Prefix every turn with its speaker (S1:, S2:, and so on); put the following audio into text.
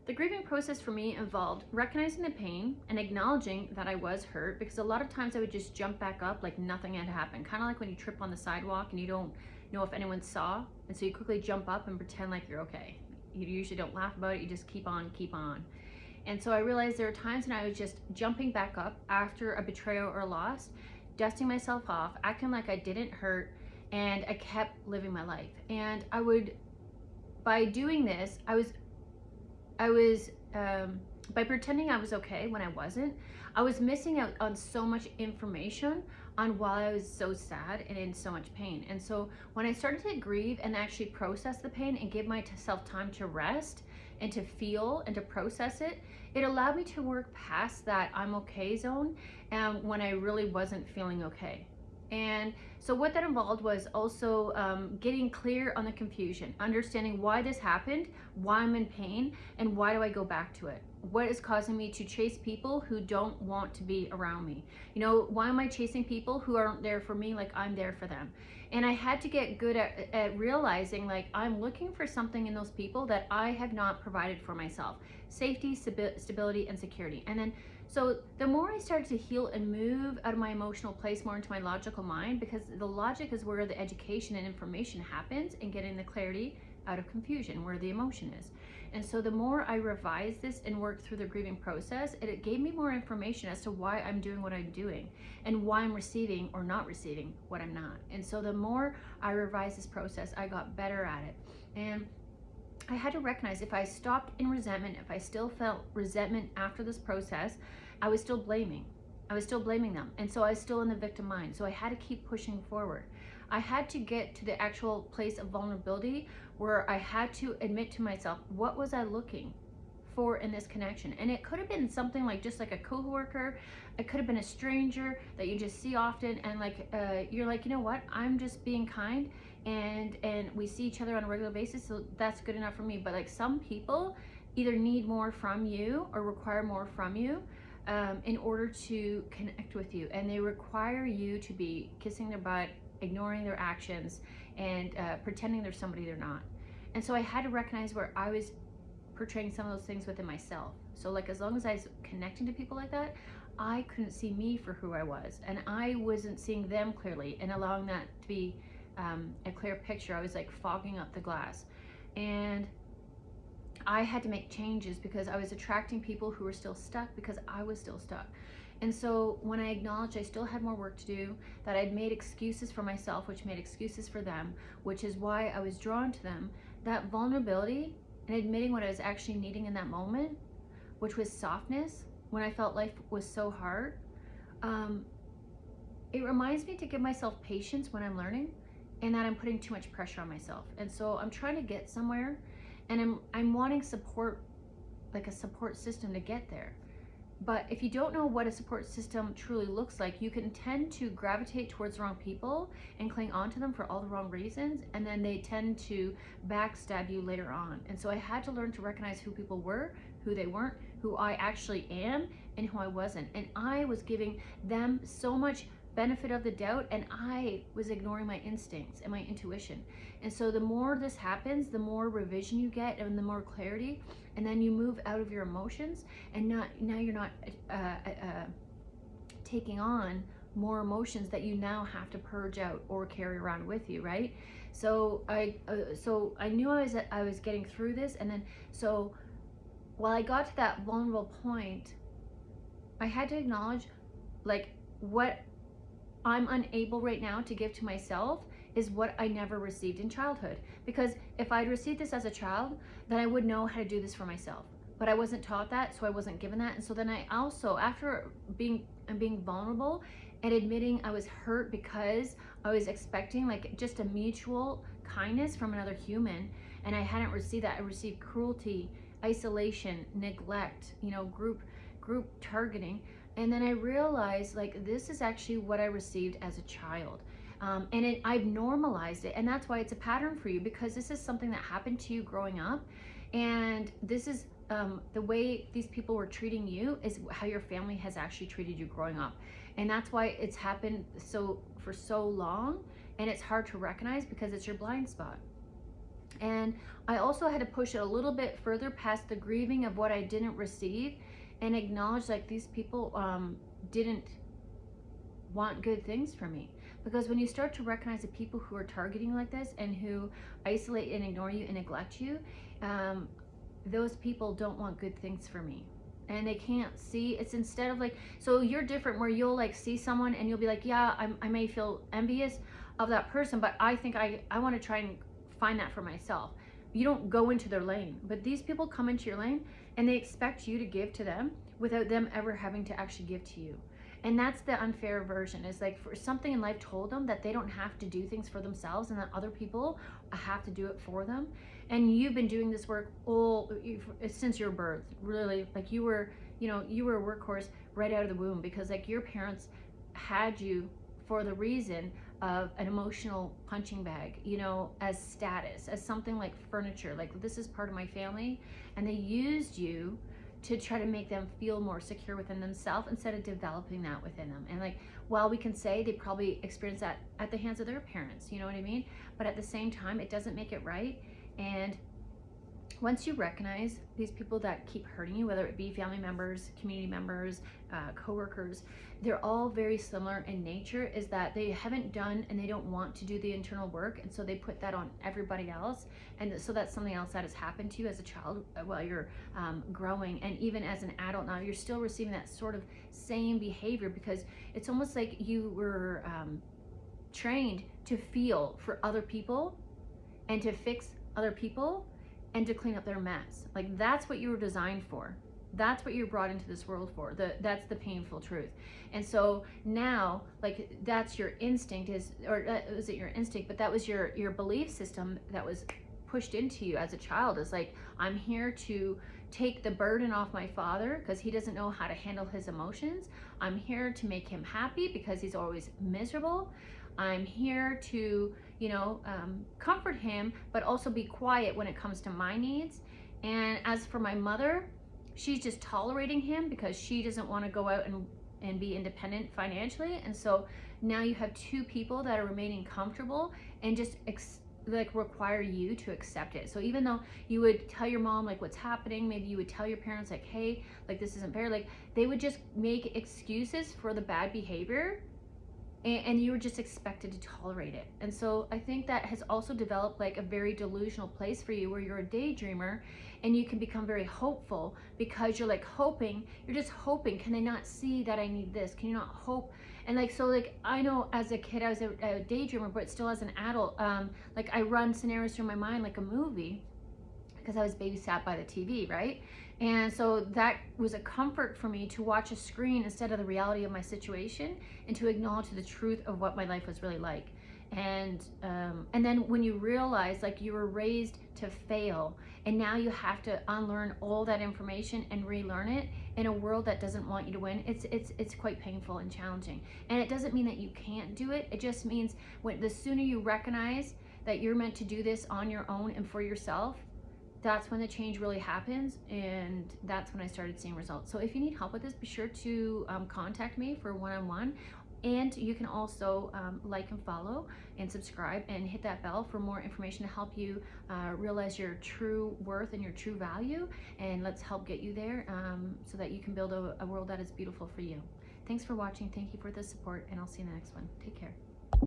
S1: The grieving process for me involved recognizing the pain and acknowledging that I was hurt, because a lot of times I would just jump back up like nothing had happened. Kind of like when you trip on the sidewalk and you don't know if anyone saw, and so you quickly jump up and pretend like you're okay. You usually don't laugh about it, you just keep on, keep on. And so I realized there were times when I was just jumping back up after a betrayal or a loss, dusting myself off, acting like I didn't hurt, and I kept living my life. And I would, by doing this, by pretending I was okay when I wasn't, I was missing out on so much information on why I was so sad and in so much pain. And so when I started to grieve and actually process the pain and give myself time to rest and to feel and to process it, it allowed me to work past that I'm okay zone when I really wasn't feeling okay. And so what that involved was also getting clear on the confusion, understanding why this happened, why I'm in pain, and why do I go back to it? What is causing me to chase people who don't want to be around me? You know, why am I chasing people who aren't there for me like I'm there for them? And I had to get good at realizing, like, I'm looking for something in those people that I have not provided for myself. Safety, stability, and security. And then so the more I started to heal and move out of my emotional place more into my logical mind, because the logic is where the education and information happens, and getting the clarity out of confusion, where the emotion is. And so the more I revised this and worked through the grieving process, it gave me more information as to why I'm doing what I'm doing and why I'm receiving or not receiving what I'm not. And so the more I revised this process, I got better at it. And I had to recognize if I stopped in resentment, if I still felt resentment after this process, I was still blaming. I was still blaming them. And so I was still in the victim mind. So I had to keep pushing forward. I had to get to the actual place of vulnerability where I had to admit to myself, what was I looking for in this connection? And it could have been something like just like a coworker. It could have been a stranger that you just see often, and like you're like, you know what, I'm just being kind, and we see each other on a regular basis, so that's good enough for me. But like, some people either need more from you or require more from you in order to connect with you, and they require you to be kissing their butt, ignoring their actions, and pretending they're somebody they're not. And so I had to recognize where I was portraying some of those things within myself. So like, as long as I was connecting to people like that, I couldn't see me for who I was, and I wasn't seeing them clearly and allowing that to be a clear picture. I was like fogging up the glass, and I had to make changes because I was attracting people who were still stuck because I was still stuck. And so when I acknowledged I still had more work to do, that I'd made excuses for myself, which made excuses for them, which is why I was drawn to them, that vulnerability and admitting what I was actually needing in that moment, which was softness when I felt life was so hard, it reminds me to give myself patience when I'm learning, and that I'm putting too much pressure on myself. And so I'm trying to get somewhere, and I'm wanting support, like a support system to get there. But if you don't know what a support system truly looks like, you can tend to gravitate towards the wrong people and cling onto them for all the wrong reasons, and then they tend to backstab you later on. And so I had to learn to recognize who people were, who they weren't, who I actually am, and who I wasn't. And I was giving them so much benefit of the doubt, and I was ignoring my instincts and my intuition. And so the more this happens, the more revision you get and the more clarity, and then you move out of your emotions, and now you're not taking on more emotions that you now have to purge out or carry around with you, right? So I knew I was getting through this, and then so while I got to that vulnerable point, I had to acknowledge, like, what I'm unable right now to give to myself is what I never received in childhood. Because if I'd received this as a child, then I would know how to do this for myself. But I wasn't taught that, so I wasn't given that. And so then I also, after being vulnerable and admitting I was hurt because I was expecting like just a mutual kindness from another human, and I hadn't received that. I received cruelty, isolation, neglect, you know, group targeting. And then I realized, like, this is actually what I received as a child. And I've normalized it. And that's why it's a pattern for you, because this is something that happened to you growing up. And this is the way these people were treating you is how your family has actually treated you growing up. And that's why it's happened for so long. And it's hard to recognize because it's your blind spot. And I also had to push it a little bit further past the grieving of what I didn't receive, and acknowledge like these people didn't want good things for me. Because when you start to recognize the people who are targeting like this and who isolate and ignore you and neglect you, those people don't want good things for me. And they can't see. It's instead of like, so you're different where you'll like see someone and you'll be like, yeah, I may feel envious of that person, but I think I want to try and find that for myself. You don't go into their lane, but these people come into your lane and they expect you to give to them without them ever having to actually give to you. And that's the unfair version, is like for something in life told them that they don't have to do things for themselves and that other people have to do it for them. And you've been doing this work since your birth, really. Like you were a workhorse right out of the womb, because like your parents had you for the reason of an emotional punching bag, as status, as something like furniture, like this is part of my family. And they used you to try to make them feel more secure within themselves instead of developing that within them. And like, while we can say they probably experienced that at the hands of their parents, you know what I mean? But at the same time, it doesn't make it right. And once you recognize these people that keep hurting you, whether it be family members, community members, coworkers, they're all very similar in nature, is that they haven't done and they don't want to do the internal work, and so they put that on everybody else. And so that's something else that has happened to you as a child while you're growing, and even as an adult now, you're still receiving that sort of same behavior, because it's almost like you were trained to feel for other people and to fix other people and to clean up their mess. Like that's what you were designed for. That's what you're brought into this world for. That's the painful truth. And so now, like, that's your instinct, was it your instinct? But that was your belief system that was pushed into you as a child, is like, I'm here to take the burden off my father because he doesn't know how to handle his emotions. I'm here to make him happy because he's always miserable. I'm here to, comfort him, but also be quiet when it comes to my needs. And as for my mother, she's just tolerating him because she doesn't want to go out and be independent financially. And so now you have two people that are remaining comfortable and just require you to accept it. So even though you would tell your mom like what's happening, maybe you would tell your parents like, hey, like this isn't fair, like they would just make excuses for the bad behavior, and you were just expected to tolerate it. And so I think that has also developed like a very delusional place for you, where you're a daydreamer and you can become very hopeful because you're like hoping, you're just hoping, can they not see that I need this? Can you not hope? And like, so like, I know as a kid I was a daydreamer, but still as an adult, like I run scenarios through my mind like a movie, because I was babysat by the TV, right? And so that was a comfort for me to watch a screen instead of the reality of my situation, and to acknowledge the truth of what my life was really like. And then when you realize like you were raised to fail, and now you have to unlearn all that information and relearn it in a world that doesn't want you to win, it's quite painful and challenging. And it doesn't mean that you can't do it. It just means the sooner you recognize that you're meant to do this on your own and for yourself, that's when the change really happens. And that's when I started seeing results. So if you need help with this, be sure to contact me for one-on-one. And you can also like and follow and subscribe and hit that bell for more information to help you realize your true worth and your true value. And let's help get you there so that you can build a world that is beautiful for you. Thanks for watching. Thank you for the support, and I'll see you in the next one. Take care.